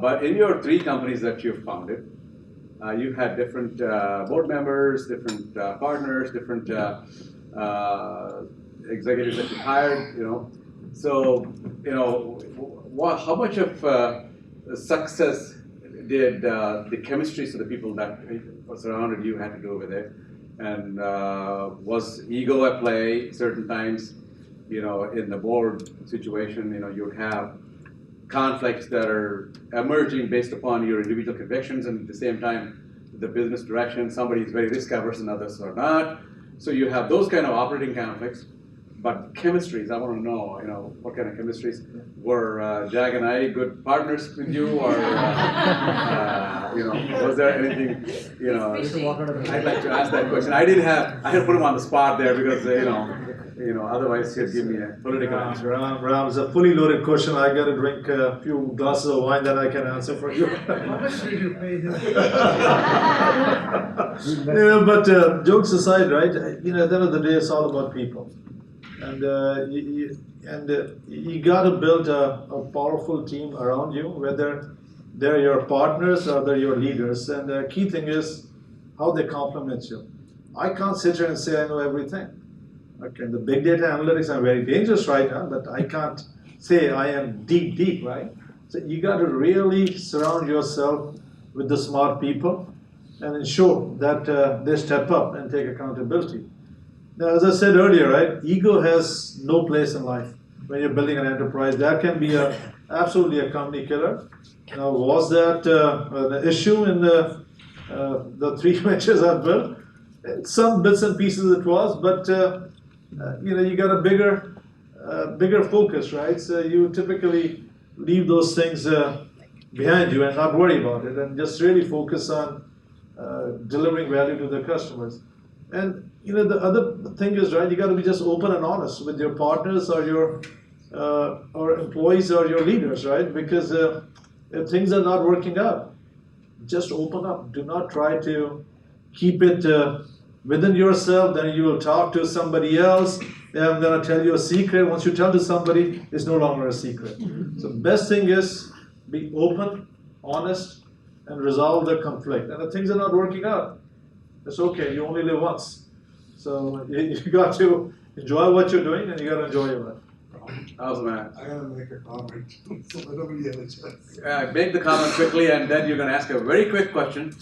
B: But in your 3 companies that you've founded, you had different board members, different partners, different executives that you hired. So how much of success did the chemistries of the people that surrounded you had to do with it? And was ego at play certain times? In the board situation, you'd have conflicts that are emerging based upon your individual convictions, and at the same time, the business direction, somebody is very risk averse and others are not. So you have those kind of operating conflicts. But chemistries, I want to know, what kind of chemistries? Were Jag and I good partners with you, or was there anything, I'd like to ask that question. I had to put him on the spot there because, otherwise he'd give me a political answer.
C: Ram, it's a fully loaded question. I got to drink a few glasses of wine that I can answer for you.
E: How much did you pay him?
C: But jokes aside, right? At the end of the day, it's all about people. And you got to build a powerful team around you, whether they're your partners or they're your leaders. And the key thing is how they complement you. I can't sit here and say I know everything. Okay, the big data analytics are very dangerous right now, but I can't say I am deep, right? So you got to really surround yourself with the smart people and ensure that they step up and take accountability. Now, as I said earlier, right, ego has no place in life when you're building an enterprise. That can be absolutely a company killer. Now, was that an issue in the 3 ventures I've built? Some bits and pieces it was, but you got a bigger focus, right? So you typically leave those things behind you and not worry about it, and just really focus on delivering value to the customers. And the other thing is, right, you got to be just open and honest with your partners or your or employees or your leaders, right? Because if things are not working out, just open up. Do not try to keep it within yourself. Then you will talk to somebody else. I'm going to tell you a secret. Once you tell to somebody, it's no longer a secret. So the best thing is be open, honest, and resolve the conflict. And if things are not working out, it's okay, you only live once. So you got to enjoy what you're doing and you got to enjoy your life.
B: How's that?
E: I gotta make a comment, so nobody has a chance.
B: Make the comment quickly, and then you're going to ask a very quick question,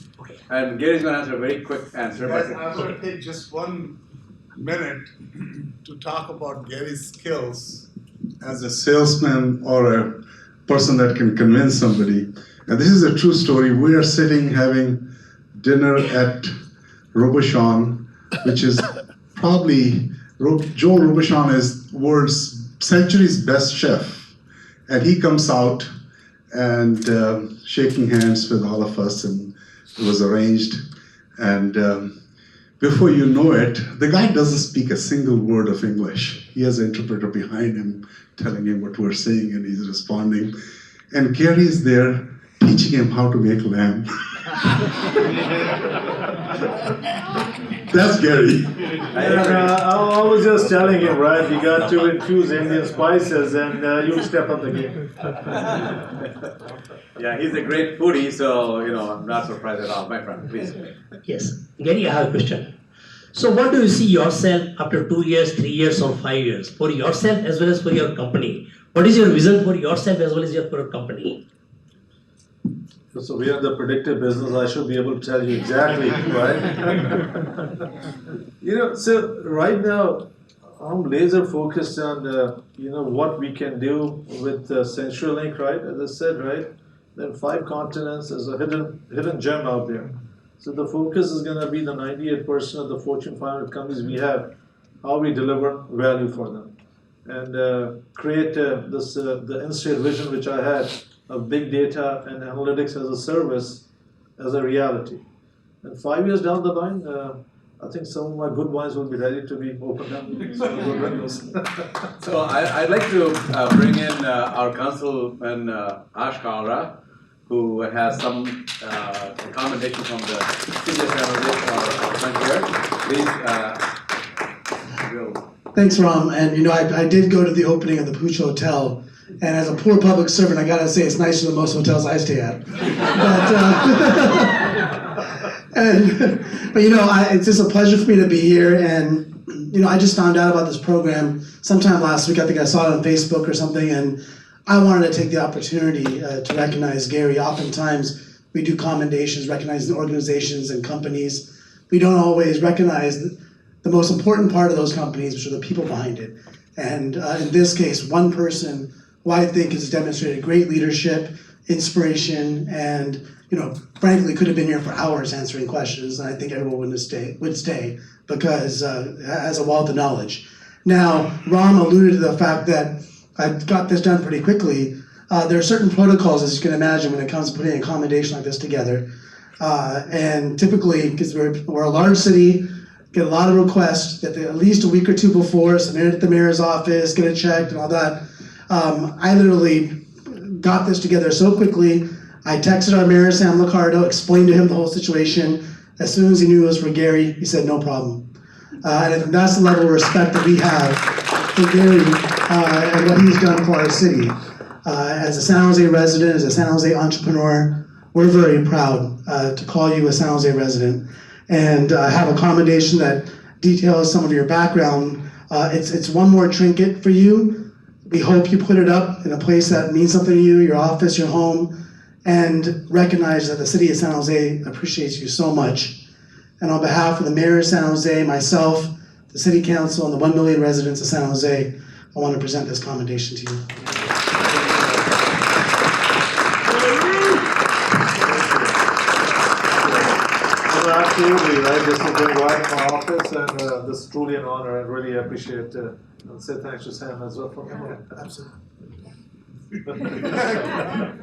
B: and Gary's going to answer a very quick answer.
E: Guys, I'm gonna take just 1 minute to talk about Gary's skills as a salesman or a person that can convince somebody. And this is a true story. We are sitting having dinner at Robuchon, which is probably, Joe Robuchon is world's century's best chef. And he comes out
L: and shaking hands with all of us, and it was arranged. And before you know it, the guy doesn't speak a single word of English. He has an interpreter behind him telling him what we're saying, and he's responding. And Gary is there teaching him how to make lamb. That's Gary.
C: I was just telling him, right, you got to infuse Indian spices and you step up the game.
B: Yeah, he's a great foodie, so I'm not surprised at all. My friend, please.
M: Yes, Gary, I have a question. So what do you see yourself after 2 years, 3 years, or 5 years, for yourself as well as for your company? What is your vision for yourself as well as for your company?
C: So we are the predictive business. I should be able to tell you exactly, right? So right now, I'm laser focused on what we can do with Centrallink, right? As I said, right? Then 5 continents is a hidden gem out there. So the focus is going to be the 98% of the Fortune 500 companies we have, how we deliver value for them, and create the in-state vision which I had of big data and analytics as a service, as a reality. And 5 years down the line, I think some of my good wines will be ready to be opened up.
B: So I'd like to bring in our councilman Ash Kalra, who has some commendation from the city of San Jose, our friend here. Please, Bill.
N: Thanks, Ram. And I did go to the opening of the Pooch Hotel, and as a poor public servant, I gotta say it's nicer than most hotels I stay at. But it's just a pleasure for me to be here. And I just found out about this program sometime last week. I think I saw it on Facebook or something, and I wanted to take the opportunity to recognize Gary. Oftentimes, we do commendations, recognizing organizations and companies. We don't always recognize the most important part of those companies, which are the people behind it. And in this case, one person who I think has demonstrated great leadership, inspiration, and frankly, could have been here for hours answering questions, and I think everyone would stay because has a wealth of knowledge. Now, Ram alluded to the fact that I got this done pretty quickly. There are certain protocols, as you can imagine, when it comes to putting a commendation like this together. And typically, because we're a large city, get a lot of requests at least a week or two before, submit it at the mayor's office, get it checked and all that. I literally got this together so quickly. I texted our mayor, Sam Liccardo, explained to him the whole situation. As soon as he knew it was for Gary, he said, no problem. And I think that's the level of respect that we have for Gary and what he's done for our city. As a San Jose resident, as a San Jose entrepreneur, we're very proud to call you a San Jose resident and have a commendation that details some of your background. It's one more trinket for you. We hope you put it up in a place that means something to you, your office, your home, and recognize that the city of San Jose appreciates you so much. And on behalf of the mayor of San Jose, myself, the city council, and the 1 million residents of San Jose, I want to present this commendation to you.
C: Absolutely, right? This has been right in my office, and this is truly an honor. I really appreciate it. I'll say thanks to Sam as well for coming.
N: Absolutely.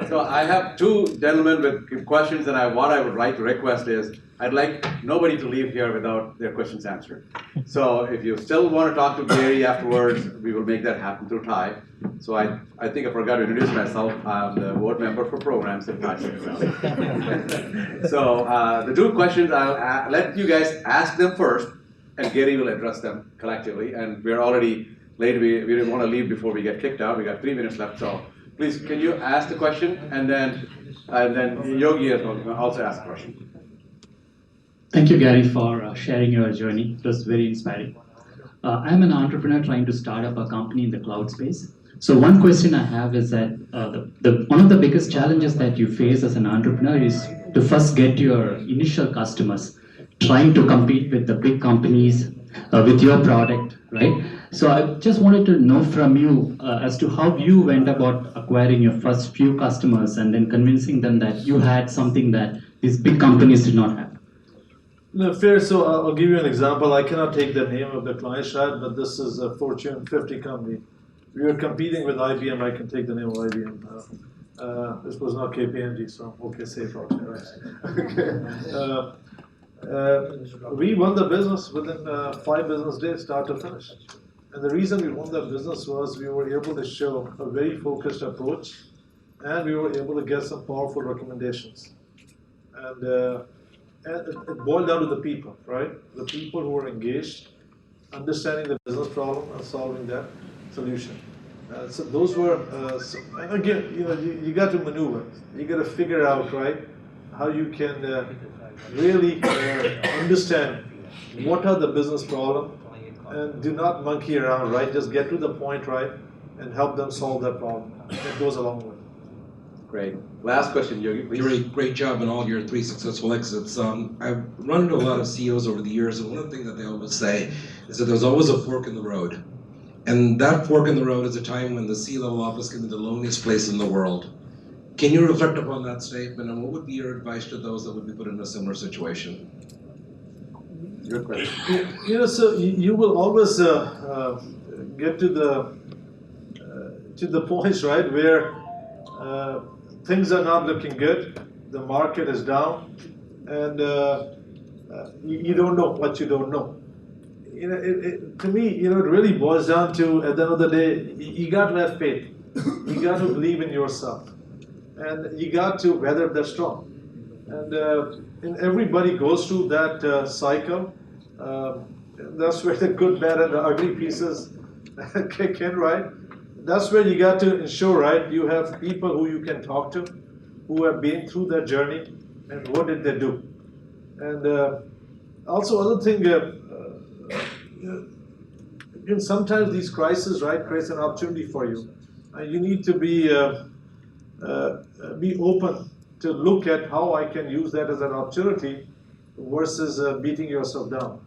B: So I have 2 gentlemen with questions, and what I would like to request is I'd like nobody to leave here without their questions answered. So if you still want to talk to Gary afterwards, we will make that happen through Ty. So I think I forgot to introduce myself. I'm the board member for programs at Ty. So the 2 questions, I'll let you guys ask them first, and Gary will address them collectively. And we're already late. We didn't want to leave before we get kicked out. We got 3 minutes left. So please, can you ask the question, and then Yogi will also ask a question.
O: Thank you, Gary, for sharing your journey. It was very inspiring. I'm an entrepreneur trying to start up a company in the cloud space. So one question I have is that one of the biggest challenges that you face as an entrepreneur is to first get your initial customers, trying to compete with the big companies with your product, right? So I just wanted to know from you as to how you went about acquiring your first few customers and then convincing them that you had something that these big companies did not have.
C: No, fair. So I'll give you an example. I cannot take the name of the client, but this is a Fortune 50 company. We were competing with IBM. I can take the name of IBM. This was not KPMG, so I'm okay, safe out here, right? We won the business within 5 business days, start to finish. And the reason we won that business was we were able to show a very focused approach, and we were able to get some powerful recommendations. And it boiled down to the people, right? The people who were engaged, understanding the business problem and solving that solution. So those were, and again, you got to maneuver. You got to figure out, right, how you can really understand what are the business problems, and do not monkey around, right? Just get to the point, right, and help them solve that problem. It goes along with it.
B: Great. Last question, Yogi, please.
P: Great job on all your 3 successful exits. I've run into a lot of CEOs over the years, and one of the things that they always say is that there's always a fork in the road. And that fork in the road is a time when the C-level office can be the loneliest place in the world. Can you reflect upon that statement, and what would be your advice to those that would be put in a similar situation?
B: Good question.
C: So you will always get to the points, right, where things are not looking good, the market is down, and you don't know what you don't know. To me, it really boils down to, at the end of the day, you got to have faith. You got to believe in yourself, and you got to weather the storm. And everybody goes through that cycle. That's where the good, bad, and the ugly pieces kick in, right? That's where you got to ensure, right, you have people who you can talk to, who have been through that journey, and what did they do. And also, other thing, sometimes these crises, right, creates an opportunity for you. You need to be open to look at how I can use that as an opportunity versus beating yourself down.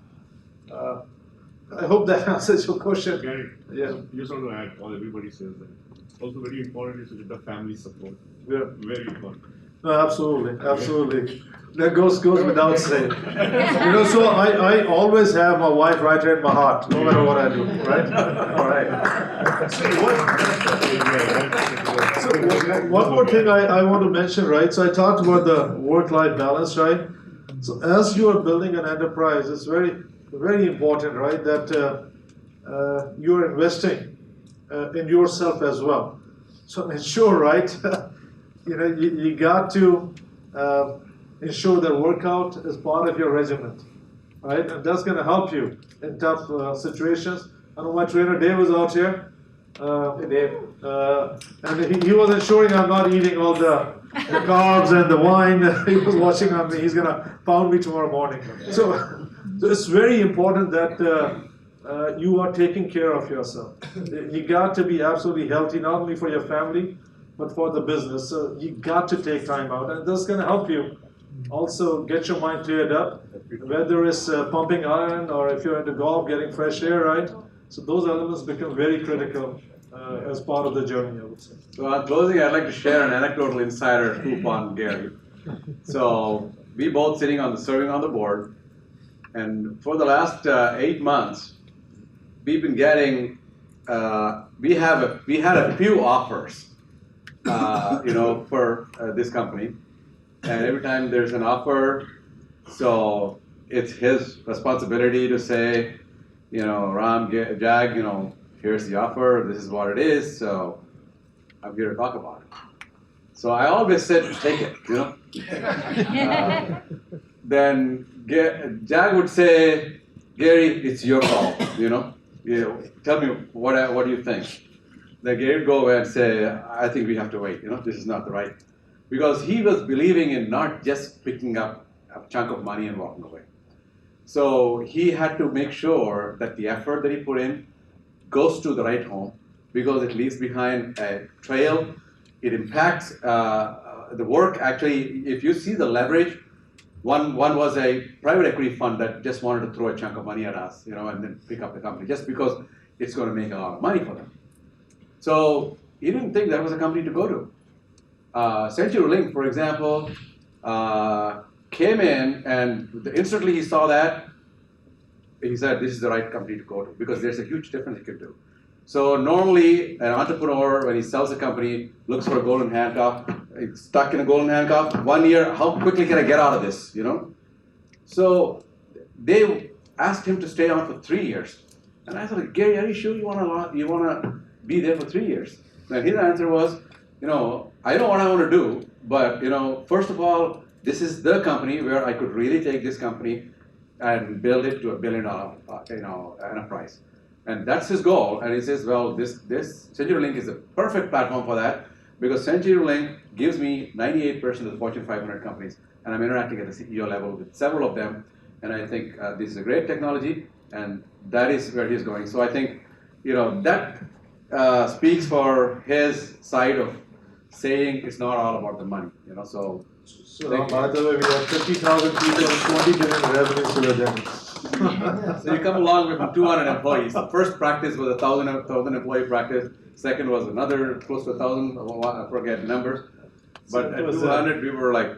C: I hope that answers your question.
Q: Gary,
C: yeah.
Q: Just want to add, all everybody says that. Also very important is to get the family support.
C: Yeah.
Q: Very important.
C: No, absolutely. That goes without saying. So I always have my wife right here in my heart, no matter what I do, right? All right. So one more thing I want to mention, right? So I talked about the work-life balance, right? So as you are building an enterprise, it's very, very important, right, that you're investing in yourself as well. So ensure, right, you got to ensure that workout is part of your regimen, right? And that's going to help you in tough situations. I know my trainer Dave was out here, and he was ensuring I'm not eating all the carbs and the wine. He was watching on me. He's going to pound me tomorrow morning. So it's very important that you are taking care of yourself. You got to be absolutely healthy, not only for your family, but for the business. So you got to take time out, and that's going to help you also get your mind cleared up, whether it's pumping iron or if you're into golf, getting fresh air, right? So those elements become very critical as part of the journey, I would say.
B: So on closing, I'd like to share an anecdotal insider scoop on Gary. So we both serving on the board, and for the last 8 months, we've been getting, we had a few offers, for this company. And every time there's an offer, so it's his responsibility to say, Ram, Jag, here's the offer, this is what it is, so I'm here to talk about it. So I always said, take it, Then Jag would say, Gary, it's your call, tell me what do you think? Then Gary would go away and say, I think we have to wait, this is not the right. Because he was believing in not just picking up a chunk of money and walking away. So he had to make sure that the effort that he put in goes to the right home, because it leaves behind a trail. It impacts the work. Actually, if you see the leverage, one was a private equity fund that just wanted to throw a chunk of money at us, and then pick up the company, just because it's going to make a lot of money for them. So he didn't think that was a company to go to. Centrallink, for example, came in, and instantly he saw that, he said, this is the right company to go to, because there's a huge difference you can do. So normally, an entrepreneur, when he sells a company, looks for a golden handcuff. It's stuck in a golden handcuff. 1 year, how quickly can I get out of this? So they asked him to stay on for 3 years, and I thought, Gary, are you sure you want to be there for 3 years? And his answer was, I know what I want to do, but first of all, this is the company where I could really take this company and build it to $1 billion, enterprise. And that's his goal. And he says, well, this Centrallink is a perfect platform for that, because Centrallink gives me 98% of the Fortune 500 companies, and I'm interacting at the CEO level with several of them. And I think this is a great technology, and that is where he's going. So I think, that speaks for his side of saying it's not all about the money. So
C: by the way, we have 50,000 people and 20 billion revenues to the
B: So you come along with 200 employees. The first practice was a 1,000 employee practice. Second was another close to 1,000. I forget numbers. But at 200, we were like,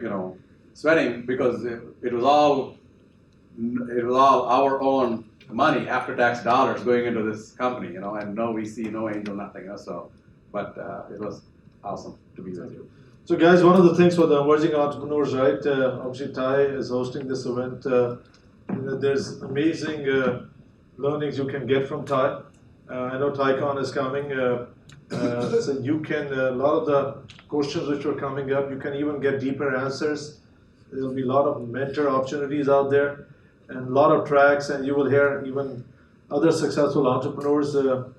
B: sweating, because it was all our own money, after-tax dollars going into this company, and no VC, no angel, nothing. But it was awesome to be with you.
C: So guys, one of the things for the emerging entrepreneurs, right? Obviously, Thai is hosting this event. There's amazing learnings you can get from Thai. I know ThaiCon is coming, so you can, a lot of the questions which are coming up, you can even get deeper answers. There will be a lot of mentor opportunities out there, and a lot of tracks, and you will hear even other successful entrepreneurs, and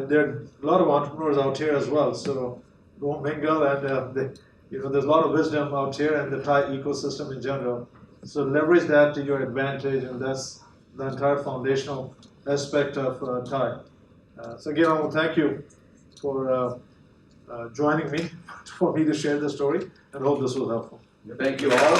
C: there are a lot of entrepreneurs out here as well. So go mingle, and there's a lot of wisdom out here, and the Thai ecosystem in general. So leverage that to your advantage, and that's the entire foundational aspect of Thai. So again, I want to thank you for joining me, for me to share this story, and hope this was helpful.
B: Thank you all.